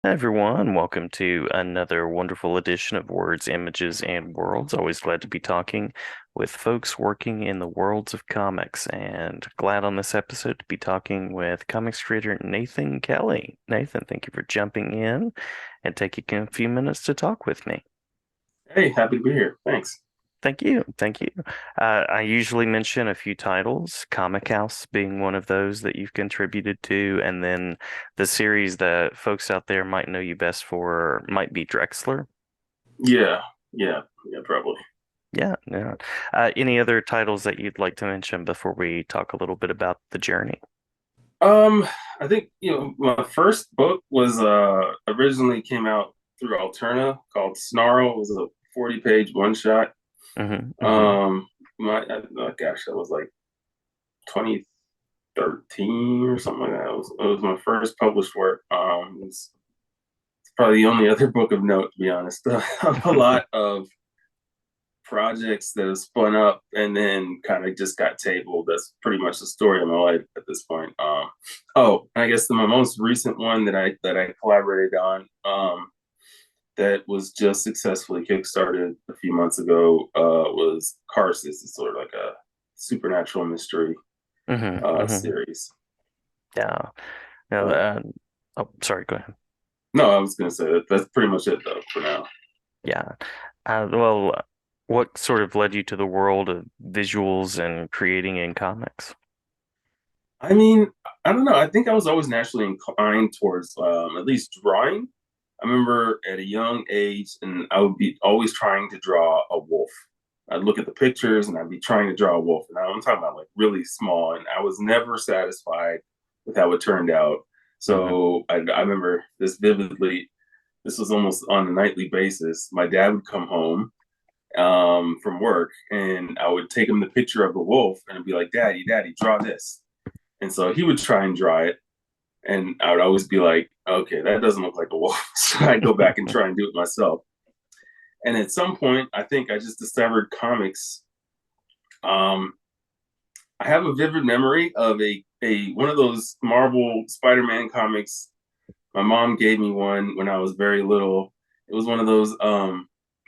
Hi everyone, welcome to another wonderful edition of Words, Images, and Worlds. Always glad to be talking with folks working in the worlds of comics, and glad on this episode to be talking with comics creator Nathan Kelly. Nathan, thank you for jumping in and taking a few minutes to talk with me. Hey, happy to be here. Thanks. Thank you. Thank you. I usually mention a few titles, Comic House being one of those that you've contributed to, and then the series that folks out there might know you best for might be Drexler. Yeah, yeah, probably. Yeah, yeah. Any other titles that you'd like to mention before we talk a little bit about the journey? Um, I think my first book was originally came out through Alterna called Snarl. It was a 40-page one shot. Hmm. Hmm. Um, oh gosh, that was like 2013 or something like that. It was my first published work. It's probably the only other book of note, to be honest. A lot of projects that have spun up and then kind of just got tabled. That's pretty much the story of my life at this point. I guess my most recent one that I collaborated on, that was just successfully kickstarted a few months ago, was Karsus. It's sort of like a supernatural mystery Hmm. Hmm. series. Yeah. No, Uh, oh, sorry, go ahead. no, I was gonna say that's pretty much it though for now. Yeah. Well, what sort of led you to the world of visuals and creating in comics? I mean, I don't know. I think I was always naturally inclined towards at least drawing. I remember at a young age, and I would be always trying to draw a wolf. I'd look at the pictures and I'd be trying to draw a wolf. And I'm talking about like really small, and I was never satisfied with how it turned out. Hmm. So I remember this vividly. This was almost on a nightly basis. My dad would come home from work, and I would take him the picture of the wolf and I'd be like, Daddy, draw this. And so he would try and draw it. And I would always be like, okay, that doesn't look like a wolf. So I'd go back and try and do it myself. And at some point, I think I just discovered comics. Um, I have a vivid memory of a one of those Marvel Spider-Man comics. My mom gave me one when I was very little. It was one of those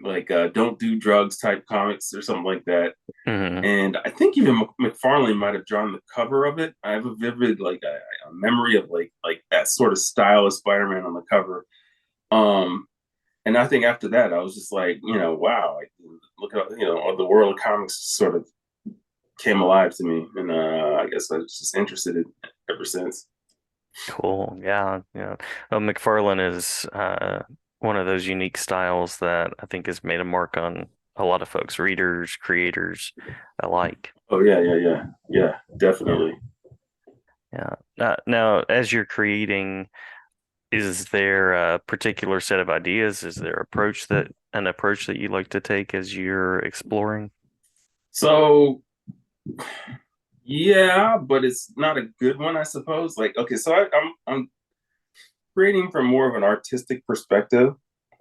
like don't do drugs type comics or something like that. Hmm. And I think even McFarlane might have drawn the cover of it. I have a vivid like a memory of like that sort of style of Spider-Man on the cover. Um, and I think after that, I was just like, wow, like, look at the world of comics sort of came alive to me, and I guess I was just interested in it ever since. Cool. Yeah. Yeah. Well, McFarlane is one of those unique styles that I think has made a mark on a lot of folks, readers, creators alike. Oh yeah, Yeah. definitely. Yeah. Now, as you're creating, is there a particular set of ideas? Is there an approach that you like to take as you're exploring? So yeah, but it's not a good one, I suppose. Like, okay, so I'm creating from more of an artistic perspective.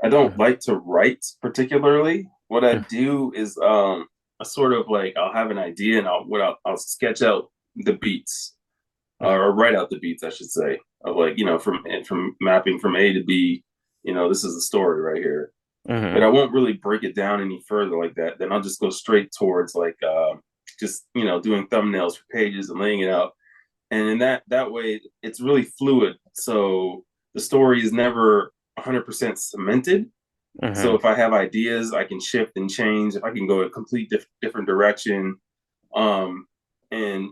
I don't Hmm. like to write particularly. What I do is I sort of like I'll have an idea and I'll sketch out the beats, or write out the beats, I should say, of like from mapping from A to B. This is the story right here. But Hmm. I won't really break it down any further like that. Then I'll just go straight towards like just doing thumbnails for pages and laying it out, and in that way it's really fluid, so the story is never 100% cemented. So Hmm. if I have ideas, I can shift and change. If I can go a complete different direction, um and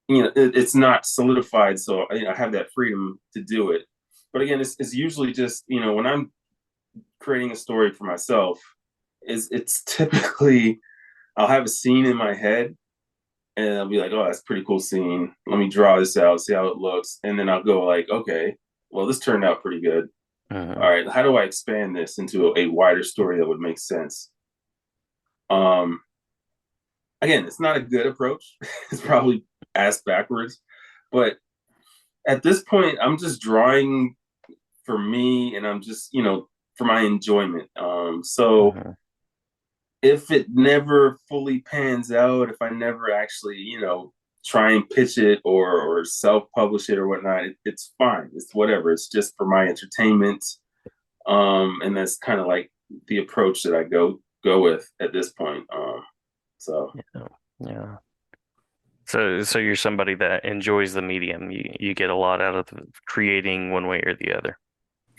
it's not solidified, so I have that freedom to do it. But again, it's usually just when I'm creating a story for myself, is it's typically I'll have a scene in my head and I'll be like, oh, that's a pretty cool scene. Let me draw this out, see how it looks. And then I'll go like, okay, well, this turned out pretty good. All Hmm. right, how do I expand this into a wider story that would make sense? Um, Again, it's not a good approach. It's probably ass backwards, but at this point, I'm just drawing for me, and I'm just for my enjoyment. So Hmm. if it never fully pans out, if I never actually try and pitch it or self-publish it or whatnot, it's fine. It's whatever. It's just for my entertainment. And that's kind of like the approach that I go with at this point. So Yeah. Yeah. So you're somebody that enjoys the medium. You get a lot out of creating one way or the other.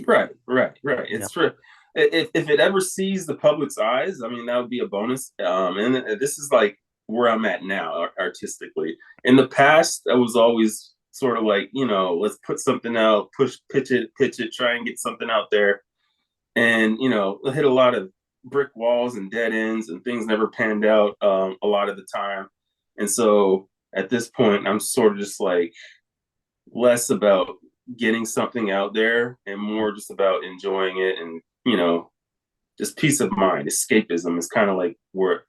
right. Yeah. It's true. If it ever sees the public's eyes, I mean, that would be a bonus. And this is like where I'm at now artistically. In the past, I was always sort of like, let's put something out, pitch it, try and get something out there. And, hit a lot of brick walls and dead ends, and things never panned out a lot of the time. And so at this point, I'm sort of just like less about getting something out there and more just about enjoying it and, just peace of mind. Escapism is kind of like where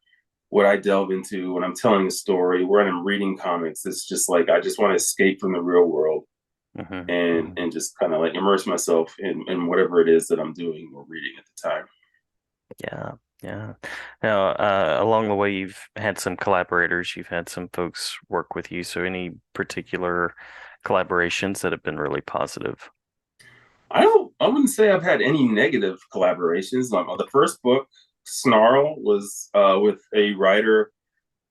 what I delve into when I'm telling a story, when I'm reading comics. It's just like I just want to escape from the real world Hmm. and just kind of like immerse myself in whatever it is that I'm doing or reading at the time. Yeah. Yeah. Now, along the way, you've had some collaborators, you've had some folks work with you. So any particular collaborations that have been really positive? I wouldn't say I've had any negative collaborations. The first book, Snarl, was with a writer,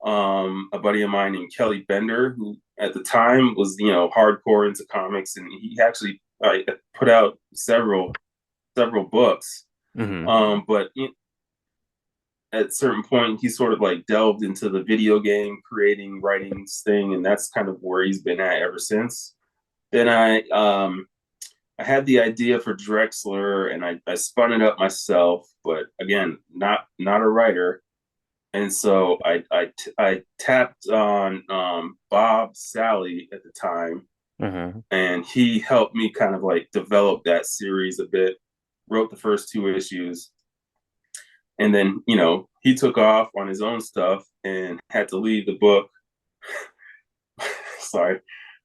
a buddy of mine named Kelly Bender, who at the time was hardcore into comics, and he actually put out several books. Hmm. But at a certain point, he sort of like delved into the video game creating writings thing, and that's kind of where he's been at ever since. Then I had the idea for Drexler, and I spun it up myself, but again, not a writer. And so I tapped on Bob Sally at the time, Hmm. and he helped me kind of like develop that series a bit. Wrote the first two issues, and then he took off on his own stuff and had to leave the book. Sorry,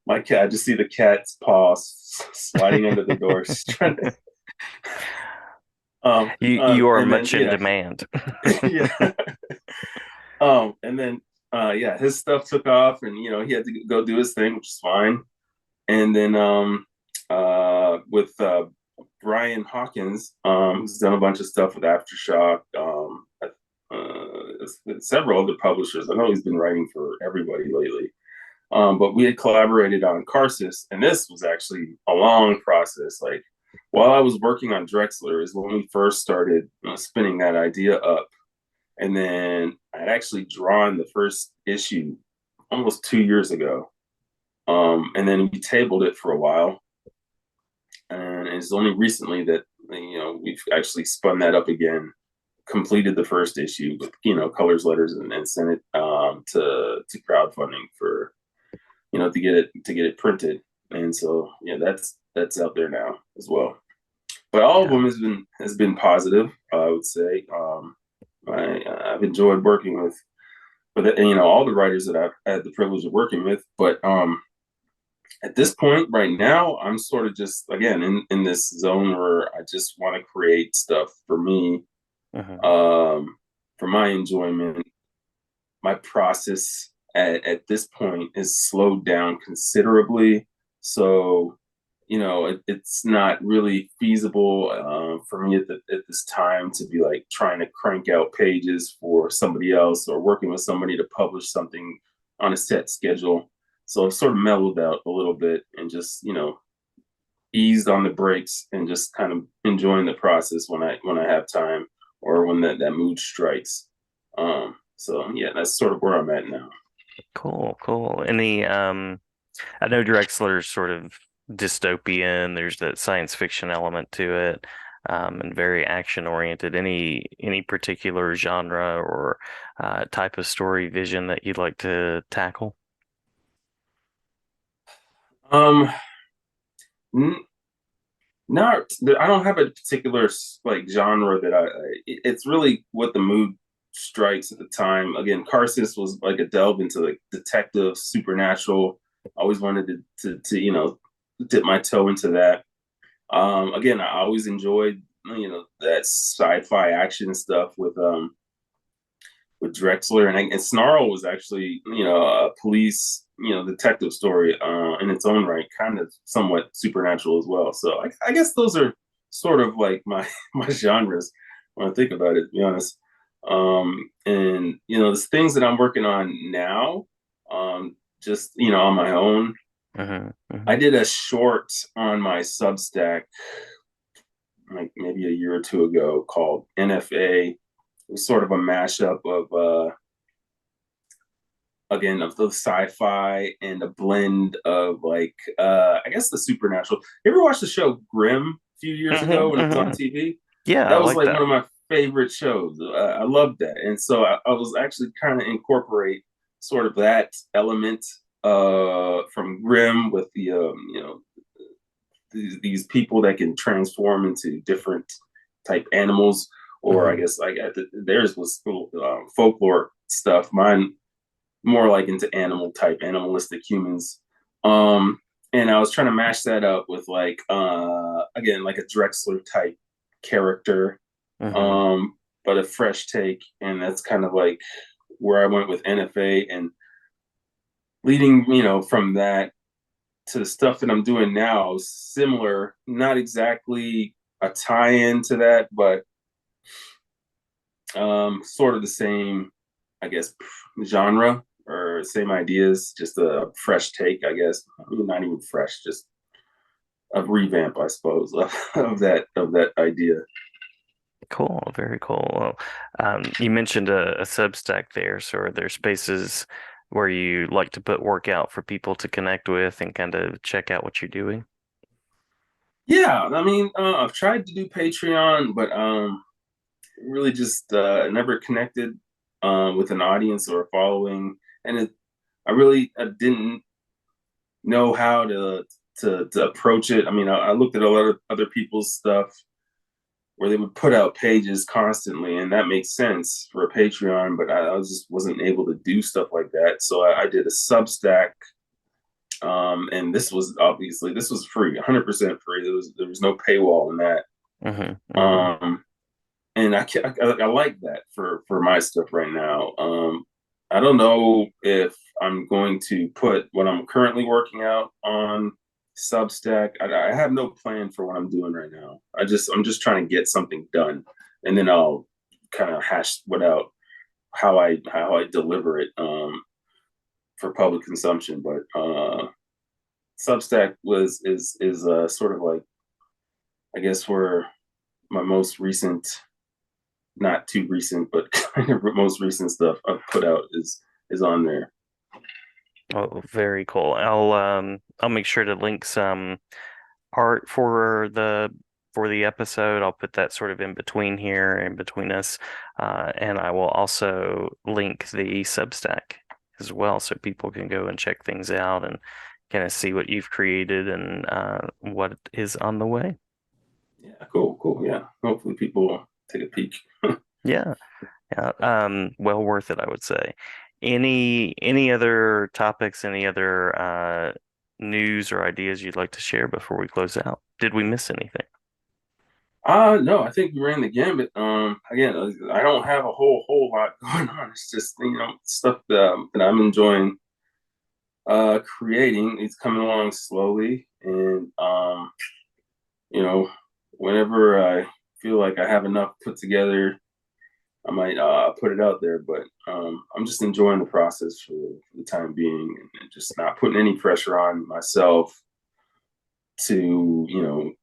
my cat. I just see the cat's paws sliding under the door. She's trying to. You are And then much in demand. yeah. And then yeah, his stuff took off, and he had to go do his thing, which is fine. And then with Brian Hawkins, who's done a bunch of stuff with Aftershock, several other publishers. I know he's been writing for everybody lately. But we had collaborated on Carsis, and this was actually a long process. Like while I was working on Drexler is when we first started spinning that idea up. And then I'd actually drawn the first issue almost 2 years ago. And then we tabled it for a while. And it's only recently that, we've actually spun that up again, completed the first issue with, colors, letters, and sent it to crowdfunding for, to get it printed. And so, yeah, that's out there now as well. But all of Yeah. them has been positive, I would say. I've enjoyed working with all the writers that I've had the privilege of working with. But at this point, right now, I'm sort of just again in this zone where I just want to create stuff for me, Hmm. um, for my enjoyment. My process at this point is slowed down considerably, so it's not really feasible for me at this time to be like trying to crank out pages for somebody else or working with somebody to publish something on a set schedule. So I've sort of mellowed out a little bit and just eased on the brakes and just kind of enjoying the process when I have time or when that mood strikes. So yeah, that's sort of where I'm at now. Cool, cool. Any I know Drexler's sort of dystopian. There's that science fiction element to it, and very action oriented. Any particular genre or type of story vision that you'd like to tackle? Um, Not, I don't have a particular like genre that it's really what the mood strikes at the time. Again, Carsis was like a delve into like detective, supernatural. I always wanted to dip my toe into that. Again, I always enjoyed that sci-fi action stuff with Drexler and Snarl was actually a police detective story in its own right, kind of somewhat supernatural as well. So I guess those are sort of like my my genres when I think about it, to be honest. And there's things that I'm working on now, just on my own. Hmm. Hmm. I did a short on my Substack like maybe a year or two ago called NFA. It was sort of a mashup of again of the sci-fi and a blend of like I guess the supernatural. You ever watched the show Grimm a few years Hmm. ago when it was on Hmm. TV? Yeah, I That was like like one that. of my favorite shows. I loved that, and so I was actually kind of incorporate sort of that element from Grimm with the these people that can transform into different type animals, or I Hmm. guess theirs was folklore stuff. Mine more like into animalistic humans. Um, and I was trying to mash that up with like again like a Drexler type character, Hmm. um, but a fresh take, and that's kind of like where I went with NFA and leading from that to the stuff that I'm doing now, similar, not exactly a tie-in to that, but sort of the same, I guess, genre or same ideas, just a fresh take, I guess. I mean, not even fresh, just a revamp, I suppose, of that idea. Cool, very cool. Well, you mentioned a Substack there, so are there spaces where you like to put work out for people to connect with and kind of check out what you're doing? Yeah, I mean, I've tried to do Patreon, but really just never connected with an audience or a following, and I really didn't know how to approach it. I mean, I looked at a lot of other people's stuff where they would put out pages constantly, and that makes sense for a Patreon, but I just wasn't able to do stuff like that. So I did a Substack, and this was free, 100% free. There was no paywall in that. Hmm. Hmm. Um, and I like that for my stuff right now. I don't know if I'm going to put what I'm currently working out on Substack. I have no plan for what I'm doing right now. I'm just trying to get something done, and then I'll kind of hash what out how I deliver it for public consumption. But Substack is sort of like I guess where my most recent, not too recent, but kind of most recent stuff I've put out is on there. Oh, very cool. I'll make sure to link some art for the episode. I'll put that sort of in between here, in between us, and I will also link the Substack as well, so people can go and check things out and kind of see what you've created and what is on the way. Yeah, cool. Yeah, hopefully people will take a peek. Yeah, yeah. Well worth it, I would say. Any other topics, any other news or ideas you'd like to share before we close out? Did we miss anything? No, I think we ran the gambit. Again, I don't have a whole lot going on. It's just stuff that I'm enjoying creating. It's coming along slowly, and you know, whenever I feel like I have enough put together, I might put it out there. But I'm just enjoying the process for the time being, and just not putting any pressure on myself to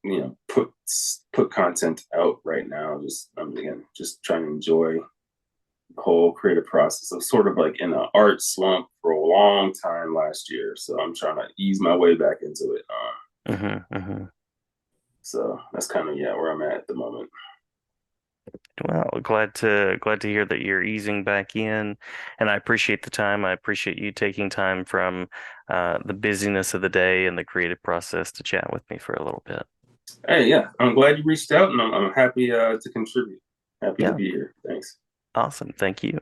put content out right now. Just again, just trying to enjoy the whole creative process. I was sort of like in an art slump for a long time last year, so I'm trying to ease my way back into it. Hmm. Hmm. So that's kind of where I'm at the moment. Well, glad to hear that you're easing back in, and I appreciate the time. I appreciate you taking time from the busyness of the day and the creative process to chat with me for a little bit. Hey, yeah, I'm glad you reached out, and I'm happy to contribute. Happy to Yeah, be here. Thanks. awesome. Thank you.